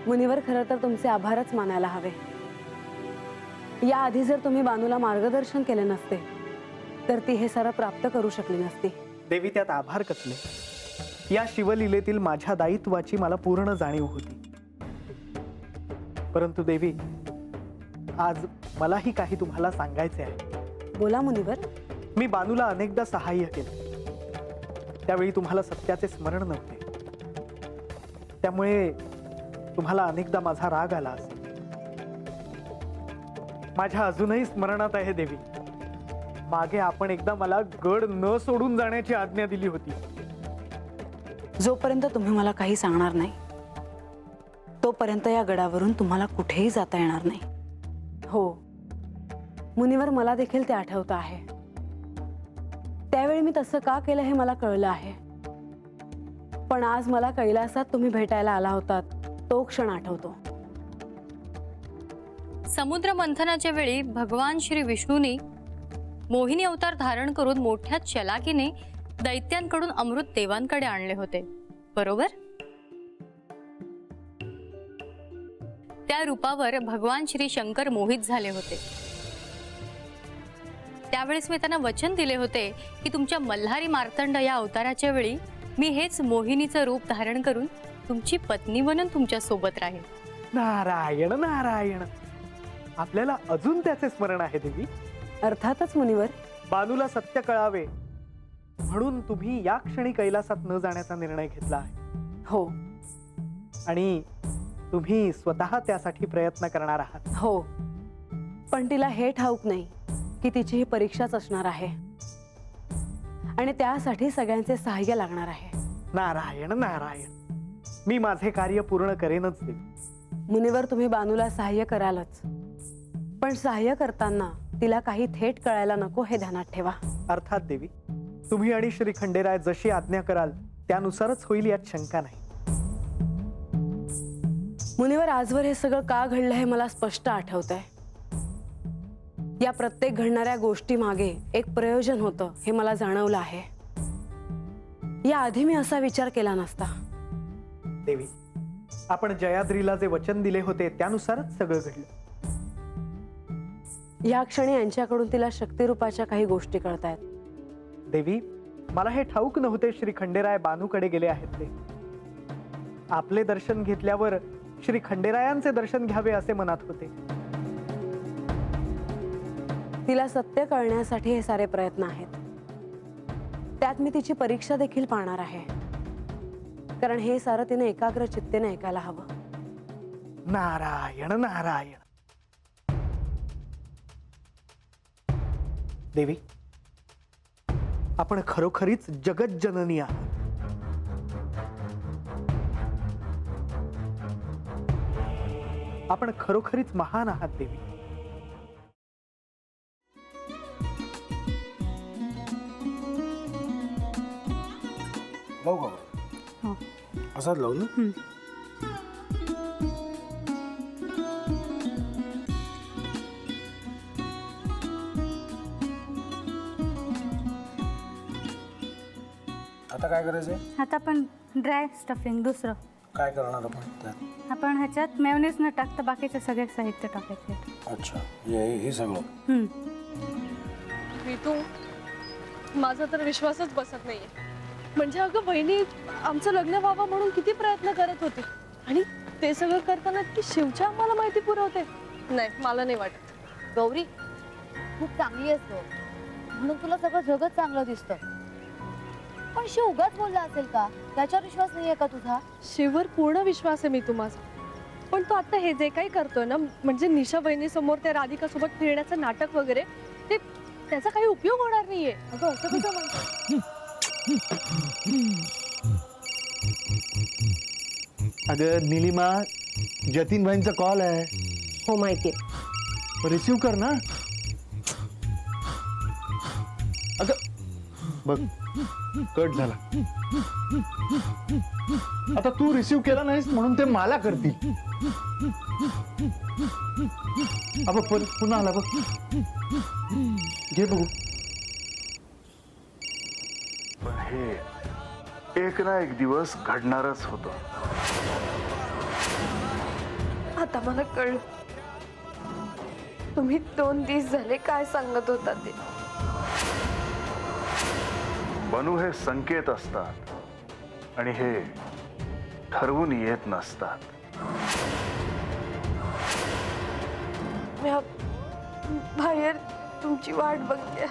मुनिवर खरं तर तुमचे आभारच मानायला हवे। याआधी जर तुम्ही बानूला मार्गदर्शन केले नसते तर ती हे सारं प्राप्त करू शकली नसती। देवी, त्यात आभार कसले? या शिवलीलेतील माझ्या दायित्वाची मला पूर्ण जाणीव होती। परंतु देवी, आज मलाही काही तुम्हाला सांगायचे आहे। बोला मुनिवर। मी बानूला अनेकदा सहाय्य केले, त्यावेळी तुम्हाला सत्याचे स्मरण नव्हते, त्यामुळे तुम्हाला अनेकदा माझा राग आला असेल। माझ्या अजूनही स्मरणात आहे देवी, मागे आपण एकदा मला गड न सोडून जाण्याची आज्ञा दिली होती। जोपर्यंत तुम्ही मला काही सांगणार नाही तोपर्यंत या गडावरून तुम्हाला कुठेही जाता येणार नाही। हो मुनिवर, मला देखील ते आठवतं आहे। त्यावेळी मी तसं का केलं हे मला कळलं आहे, पण आज मला कैलासात तुम्ही भेटायला आला होतात तो क्षण आठवतो। समुद्र मंथनाच्या वेळी भगवान श्री विष्णूंनी मोहिनी अवतार धारण करून मोठ्या चलाकीने दैत्यांकडून अमृत देवांकडे आणले होते, बरोबर? त्या रूपावर भगवान श्री शंकर मोहित झाले होते। त्यावेळेस मी त्यांना वचन दिले होते की तुमच्या मल्हारी मार्तंड या अवताराच्या वेळी मी हेच मोहिनीचं रूप धारण करून तुमची पत्नी बनून तुमच्या सोबत राहील। नारायण नारायण, आपल्याला अजून त्याचे स्मरण आहे देवी। अर्थातच मुनिवर। बानूला सत्य कळावे म्हणून तुम्ही या क्षणी कैलासात न जाण्याचा निर्णय घेतला आहे। हो, आणि तुम्ही स्वतः त्यासाठी प्रयत्न करणार आहात। हो, पण तिला हे ठाऊक नाही की तिची ही परीक्षाच असणार आहे आणि त्यासाठी सगळ्यांचे सहाय्य लागणार आहे। नारायण नारायण, मी माझे कार्य पूर्ण करेनच देवी। मुनिवर, तुम्ही बानूला सहाय्य करालच, पण सहाय्य करताना तिला काही थेट कळायला नको हे ध्यानात ठेवा। अर्थात देवी, तुम्ही आणि श्री खंडेराय जशी आज्ञा कराल त्यानुसारच होईल, यात शंका नाही। मुनिवर, आजवर हे सगळं का घडलं हे मला स्पष्ट आठवतंय। या प्रत्येक घडणाऱ्या गोष्टी मागे एक प्रयोजन होतं हे मला जाणवलं आहे। या आधी मी असा विचार केला नसता। देवी, आपण जयाद्रीला जे वचन दिले होते त्यानुसारच सगळं घडलं। या क्षणी यांच्याकडून तिला शक्तिरूपाच्या काही गोष्टी कळतायत। देवी, मला हे ठाऊक नव्हते श्री खंडेराय बानूकडे गेले आहेत ते। आपले दर्शन घेतल्यावर श्री खंडेरायांचे दर्शन घ्यावे असे मनात होते। तिला सत्य कळण्यासाठी हे सारे प्रयत्न आहेत। त्यात मी तिची परीक्षा देखील पाहणार आहे, कारण हे सारं तिने एकाग्र चित्तेने ऐकायला हवं। नारायण नारायण। देवी, आपण खरोखरीच जगज्जननी आहात। आपण खरोखरीच महान आहात देवी। लावू का? हो, असाच लावू ना? आता काय करायचंय? आता आपण ड्राय स्टफिंग दुसरं काय करणार आपण त्यात? आपण ह्याच्यात मेयोनीज न टाकता बाकीचे सगळे साहित्य टाकायचे। अच्छा, हे सगळं? ऋतू, माझा तर विश्वासच बसत नाहीये। म्हणजे अगं बहिणी आमचं लग्न व्हावं म्हणून किती प्रयत्न करत होते आणि ते सगळं करताना की शिवच्या आम्हाला माहिती पुरवते। नाही, मला नाही वाटत। गौरी, खूप चांगली आहेस तू, म्हणून तुला सगळं जगच चांगलं दिसतं। पण शिव उगाच बोलला असेल का? त्याच्यावर विश्वास नाहीये का तुझा? शिववर पूर्ण विश्वास आहे मी तुम्हाला, पण तो आता हे जे काही करतोय ना, म्हणजे निशा बहिणी समोर त्या राधिका सोबत फिरण्याचं नाटक वगैरे, ते त्याचा काही उपयोग होणार नाहीये। अगं असं कसं म्हणतो? अगं नीलिमा, जतीन भाईंचा कॉल आहे। हो माहितीये। रिसीव कर ना। अगं बघ, कट झाला। आता तू रिसीव केला नाहीस म्हणून ते मला करतील। अब पुन्हा आला बघ, घे बघू। पण हे एक ना एक दिवस घडणारच होतं। आता मला कळलं तुम्ही 2 दिवस झाले काय सांगत होता ते. बनू हे संकेत असतात आणि हे ठरवून येत नसतात. मी बाहेर तुमची वाट बघते.